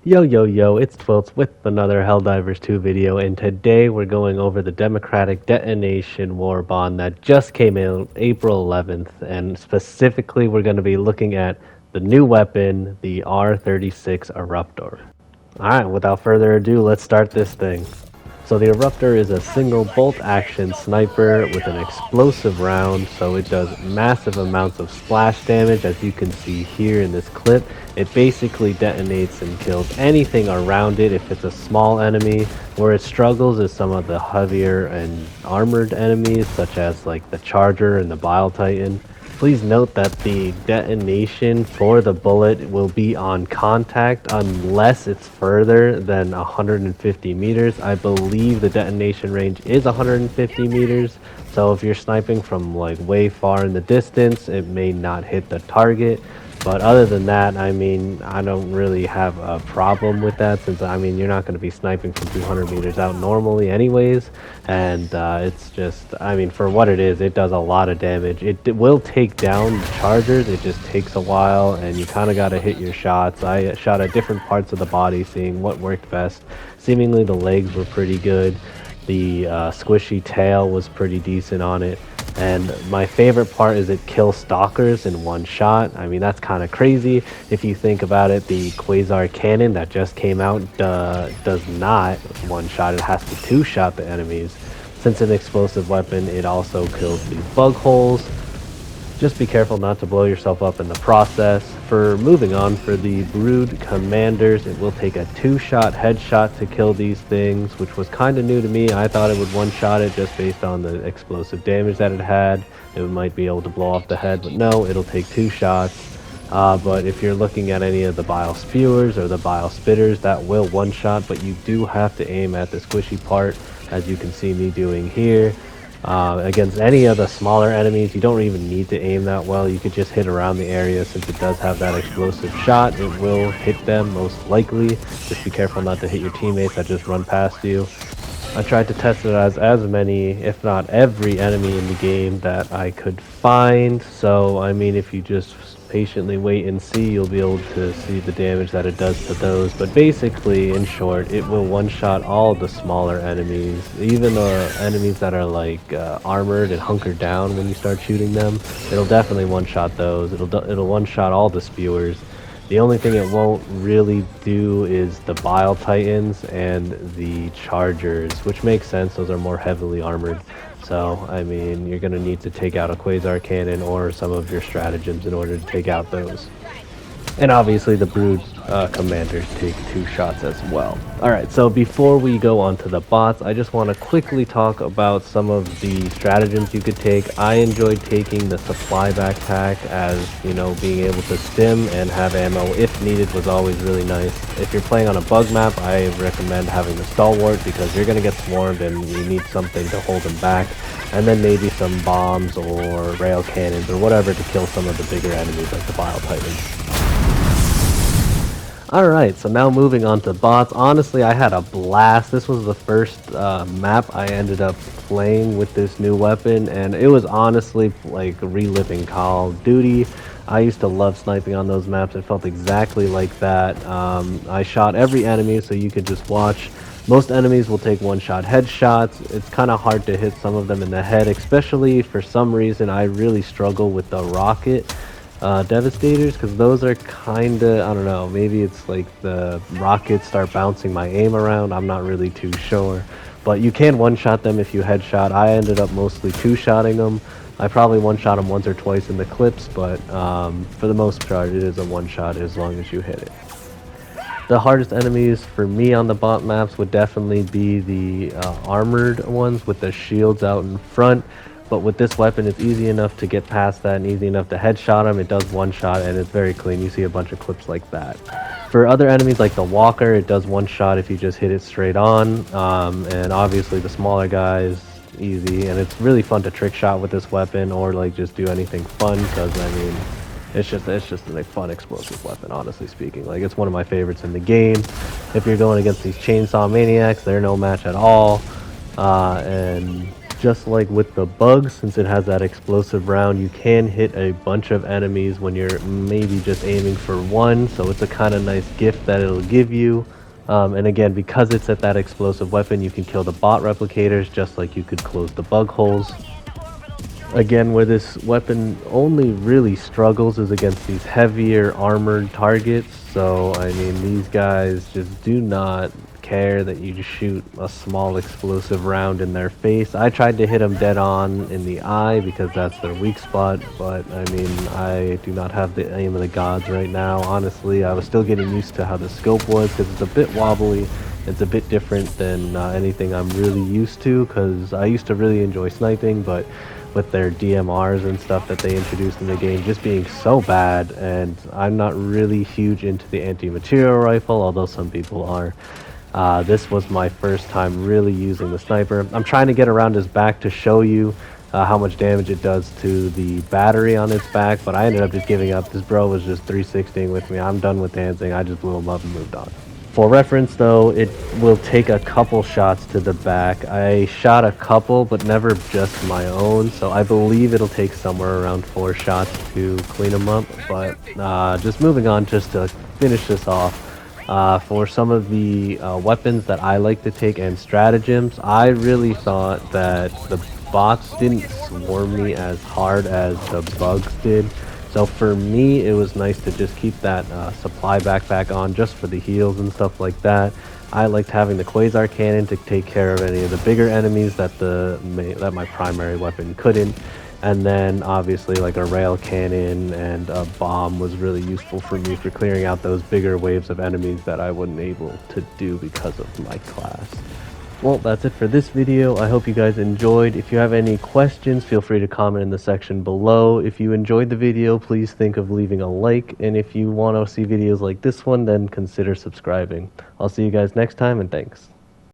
Yo, it's Twilts with another Helldivers 2 video, and today we're going over the Democratic Detonation War Bond that just came out April 11th, and specifically we're going to be looking at the new weapon, the R-36 Eruptor. Alright, without further ado, let's start this thing. So the Eruptor is a single bolt action sniper with an explosive round, so it does massive amounts of splash damage, as you can see here in this clip. It basically detonates and kills anything around it if it's a small enemy. Where it struggles is some of the heavier and armored enemies, such as like the Charger and the Bile Titan. Please note that the detonation for the bullet will be on contact unless it's further than 150 meters. I believe the detonation range is 150 meters, so if you're sniping from like way far in the distance, it may not hit the target. But other than that, I mean, I don't really have a problem with that, since, I mean, you're not going to be sniping from 200 meters out normally anyways. And it's just, I mean, for what it is, it does a lot of damage. It will take down the Chargers. It just takes a while, and you kind of got to hit your shots. I shot at different parts of the body, seeing what worked best. Seemingly the legs were pretty good. The squishy tail was pretty decent on it. And my favorite part is it kills stalkers in one shot. I mean, that's kind of crazy if you think about it. The Quasar cannon that just came out does not one shot. It has to two shot the enemies. Since it's an explosive weapon, it also kills the bug holes. Just be careful not to blow yourself up in the process. For moving on, for the Brood Commanders, it will take a two-shot headshot to kill these things, which was kind of new to me. I thought it would one-shot it just based on the explosive damage that it had. It might be able to blow off the head, but no, it'll take two shots. But if you're looking at any of the Bile Spewers or the Bile Spitters, that will one-shot, but you do have to aim at the squishy part, as you can see me doing here. Against any of the smaller enemies, you don't even need to aim that well. You could just hit around the area. Since it does have that explosive shot, it will hit them most likely. Just be careful not to hit your teammates that just run past you. I tried to test it as many, if not every enemy in the game that I could find. So, I mean, if you just patiently wait and see, you'll be able to see the damage that it does to those. But basically, in short, it will one-shot all the smaller enemies, even the enemies that are like armored and hunkered down. When you start shooting them, it'll definitely one-shot those. It'll one-shot all the spewers. The only thing it won't really do is the Bile Titans and the Chargers, which makes sense. Those are more heavily armored. So, I mean, you're going to need to take out a Quasar Cannon or some of your stratagems in order to take out those. And obviously the Brood Commanders take two shots as well. Alright, so before we go on to the bots, I just want to quickly talk about some of the stratagems you could take. I enjoyed taking the supply backpack, as, you know, being able to stim and have ammo if needed was always really nice. If you're playing on a bug map, I recommend having the Stalwart, because you're going to get swarmed and you need something to hold them back. And then maybe some bombs or rail cannons or whatever to kill some of the bigger enemies like the Bile Titans. Alright, so now moving on to bots. Honestly, I had a blast. This was the first map I ended up playing with this new weapon, and it was honestly like reliving Call of Duty. I used to love sniping on those maps. It felt exactly like that. I shot every enemy, so you could just watch. Most enemies will take one-shot headshots. It's kind of hard to hit some of them in the head, especially for some reason I really struggle with the rocket Devastators, because those are kind of, I don't know, maybe it's like the rockets start bouncing my aim around. I'm not really too sure, but you can one-shot them if you headshot. I ended up mostly two-shotting them. I probably one-shot them once or twice in the clips, but for the most part it is a one-shot as long as you hit it. The hardest enemies for me on the bot maps would definitely be the armored ones with the shields out in front. But with this weapon, it's easy enough to get past that and easy enough to headshot them. It does one shot and it's very clean. You see a bunch of clips like that. For other enemies like the Walker, it does one shot if you just hit it straight on. And obviously the smaller guys, easy. And it's really fun to trick shot with this weapon, or like just do anything fun, because I mean, it's just a fun explosive weapon, honestly speaking. Like, it's one of my favorites in the game. If you're going against these chainsaw maniacs, they're no match at all. And just like with the bug, since it has that explosive round, you can hit a bunch of enemies when you're maybe just aiming for one, so it's a kind of nice gift that it'll give you. And again, because it's at that explosive weapon, you can kill the bot replicators just like you could close the bug holes. Again, where this weapon only really struggles is against these heavier armored targets. So, I mean, these guys just do not care that you just shoot a small explosive round in their face. I tried to hit them dead on in the eye because that's their weak spot, but I mean, I do not have the aim of the gods right now. Honestly, I was still getting used to how the scope was because it's a bit wobbly. It's a bit different than anything I'm really used to, because I used to really enjoy sniping, but with their DMRs and stuff that they introduced in the game just being so bad, and I'm not really huge into the anti-material rifle, although some people are. This was my first time really using the sniper. I'm trying to get around his back to show you how much damage it does to the battery on its back, but I ended up just giving up. This bro was just 360ing with me. I'm done with dancing. I just blew him up and moved on. For reference though, it will take a couple shots to the back. I shot a couple, but never just my own, so I believe it'll take somewhere around 4 shots to clean them up. But just moving on, just to finish this off, for some of the weapons that I like to take and stratagems, I really thought that the bots didn't swarm me as hard as the bugs did. So for me, it was nice to just keep that supply backpack on just for the heals and stuff like that. I liked having the Quasar Cannon to take care of any of the bigger enemies that my primary weapon couldn't. And then obviously like a rail cannon and a bomb was really useful for me for clearing out those bigger waves of enemies that I wasn't able to do because of my class. Well, that's it for this video. I hope you guys enjoyed. If you have any questions, feel free to comment in the section below. If you enjoyed the video, please think of leaving a like. And if you want to see videos like this one, then consider subscribing. I'll see you guys next time, and thanks.